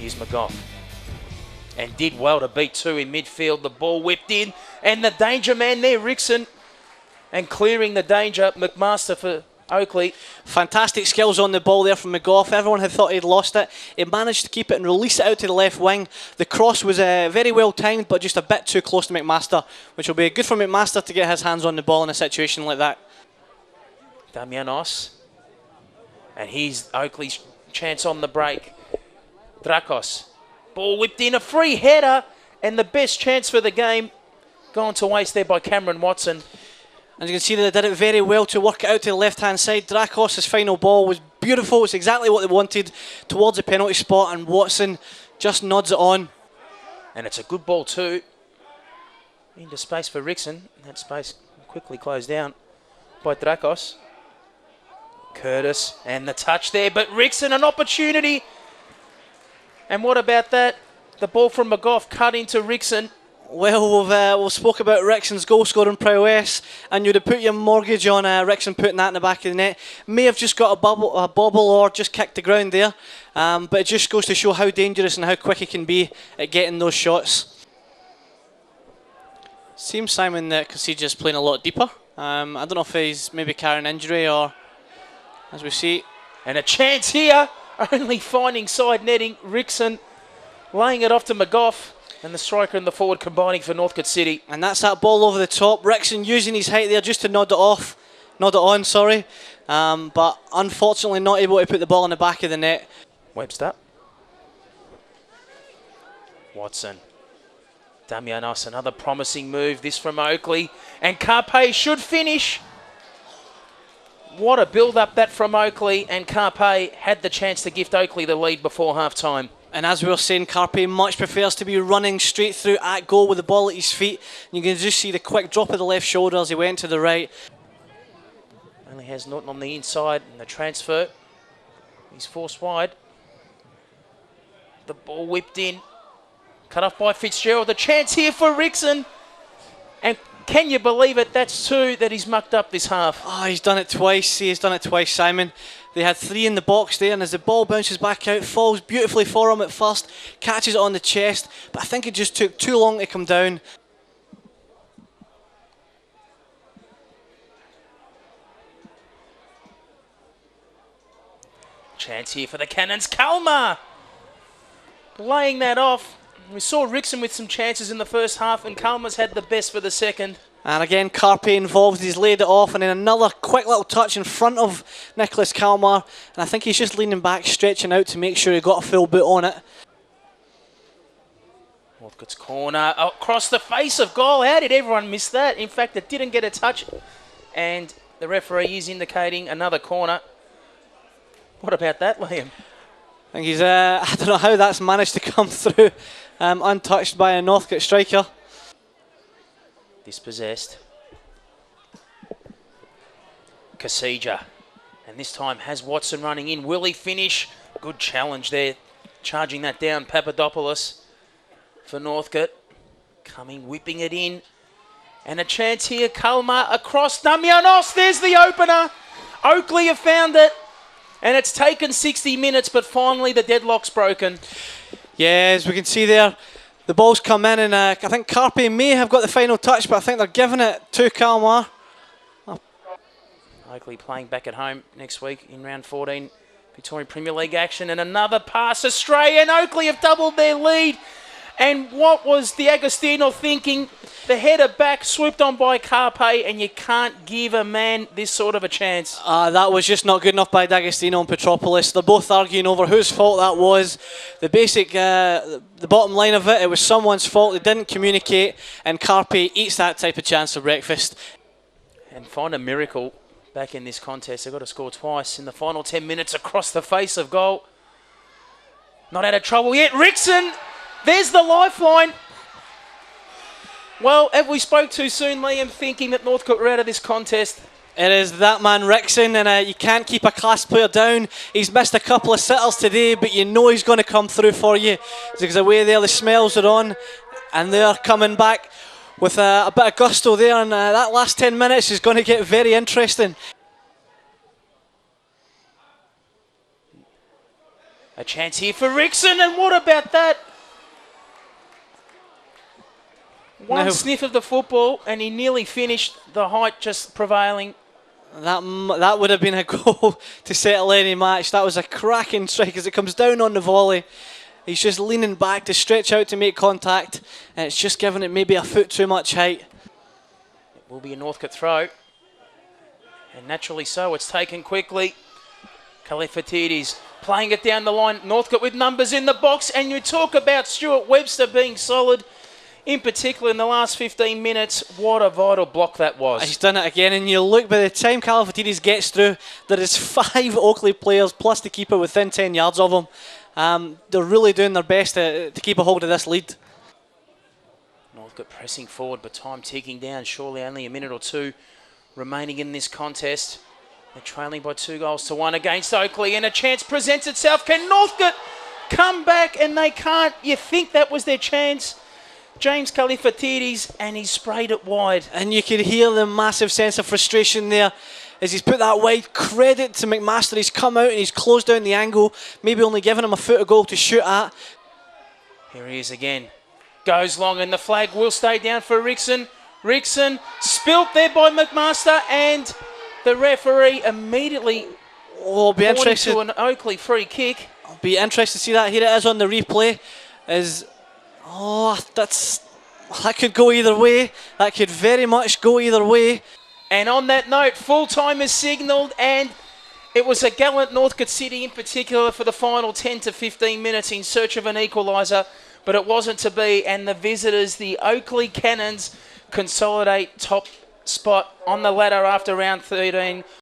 Here's McGough. And did well to beat two in midfield. The ball whipped in. And the danger man there, Rickson. And clearing the danger, McMaster for Oakleigh. Fantastic skills on the ball there from McGough. Everyone had thought he'd lost it. He managed to keep it and release it out to the left wing. The cross was very well timed, but just a bit too close to McMaster, which will be good for McMaster to get his hands on the ball in a situation like that. Damianos. And here's Oakleigh's chance on the break. Drakos. Ball whipped in, a free header, and the best chance for the game gone to waste there by Cameron Watson. And you can see that they did it very well to work it out to the left-hand side. Drakos' final ball was beautiful. It's exactly what they wanted towards the penalty spot, and Watson just nods it on. And it's a good ball too. Into space for Rickson. That space quickly closed down by Drakos. Curtis and the touch there, but Rickson an opportunity. And what about that? The ball from McGough cut into Rickson. Well, we've spoke about Rickson's goal-scoring prowess, and you'd have put your mortgage on Rickson putting that in the back of the net. May have just got a bobble or just kicked the ground there, but it just goes to show how dangerous and how quick he can be at getting those shots. Seems Simon Casilla's playing a lot deeper. I don't know if he's maybe carrying injury or, as we see. And a chance here, only finding side netting. Rickson laying it off to McGough. And the striker and the forward combining for Northcote City. And that's that ball over the top. Rickson using his height there just to nod it on, sorry. But unfortunately not able to put the ball in the back of the net. Webster. Watson. Damianos, another promising move. This from Oakleigh. And Carpe should finish. What a build-up that from Oakleigh. And Carpe had the chance to gift Oakleigh the lead before half-time. And as we were saying, Carpe much prefers to be running straight through at goal with the ball at his feet. And you can just see the quick drop of the left shoulder as he went to the right. Only has Norton on the inside and the transfer. He's forced wide. The ball whipped in. Cut off by Fitzgerald. The chance here for Rickson. And can you believe it? That's two that he's mucked up this half. Oh, he's done it twice. He's done it twice, Simon. They had three in the box there, and as the ball bounces back out, falls beautifully for him at first, catches it on the chest, but I think it just took too long to come down. Chance here for the Cannons. Kalmar laying that off. We saw Rickson with some chances in the first half, and Kalmar's had the best for the second. And again, Carpe involved. He's laid it off, and then another quick little touch in front of Nicholas Kalmar. And I think he's just leaning back, stretching out to make sure he got a full boot on it. Northcote's corner across the face of goal. How did everyone miss that? In fact, it didn't get a touch. And the referee is indicating another corner. What about that, Liam? I think he's, I don't know how that's managed to come through untouched by a Northcote striker. Dispossessed. Casija. And this time has Watson running in. Will he finish? Good challenge there. Charging that down. Papadopoulos for Northcote. Coming, whipping it in. And a chance here. Kalmar across. Damianos. There's the opener. Oakleigh have found it. And it's taken 60 minutes, but finally the deadlock's broken. Yeah, as we can see there, the ball's come in, and I think Carpe may have got the final touch, but I think they're giving it to Kalmar. Oh. Oakleigh playing back at home next week in round 14. Victorian Premier League action, and another pass astray, and Oakleigh have doubled their lead. And what was D'Agostino thinking? The header back, swooped on by Carpe, and you can't give a man this sort of a chance. That was just not good enough by D'Agostino and Petropoulos. They're both arguing over whose fault that was. The basic, the bottom line of it, it was someone's fault. They didn't communicate, and Carpe eats that type of chance for breakfast. And find a miracle back in this contest. They've got to score twice in the final 10 minutes across the face of goal. Not out of trouble yet. Rickson! There's the lifeline. Well, have we spoke too soon, Liam, thinking that Northcote were out of this contest? It is that man Rickson, and you can't keep a class player down. He's missed a couple of sitters today, but you know he's going to come through for you. Because away there, the smells are on, and they're coming back with a bit of gusto there, and that last 10 minutes is going to get very interesting. A chance here for Rickson, and what about that? One sniff of the football, and he nearly finished. The height just prevailing. That would have been a goal to settle any match. That was a cracking strike as it comes down on the volley. He's just leaning back to stretch out to make contact, and it's just giving it maybe a foot too much height. It will be a Northcote throw, and naturally so, it's taken quickly. Kalifatidis playing it down the line. Northcote with numbers in the box, and you talk about Stuart Webster being solid, in particular in the last 15 minutes. What a vital block that was. He's done it again, and you look, by the time Kalifatidis gets through, there is 5 Oakleigh players plus the keeper within 10 yards of him. They're really doing their best to keep a hold of this lead. Northcote pressing forward, but time ticking down. Surely only a minute or two remaining in this contest. They're trailing by 2-1 against Oakleigh, and a chance presents itself. Can Northcote come back? And they can't. You think that was their chance. James Kalifatidis, and he sprayed it wide. And you could hear the massive sense of frustration there as he's put that wide. Credit to McMaster, he's come out and he's closed down the angle, maybe only giving him a foot of goal to shoot at. Here he is again. Goes long, and the flag will stay down for Rickson. Rickson spilt there by McMaster, and the referee immediately be interested to an Oakleigh free kick. I'll be interested to see that. Here it is on the replay. That could go either way. That could very much go either way. And on that note, full time is signalled, and it was a gallant Northcote City in particular for the final 10 to 15 minutes in search of an equaliser, but it wasn't to be, and the visitors, the Oakleigh Cannons, consolidate top spot on the ladder after round 13.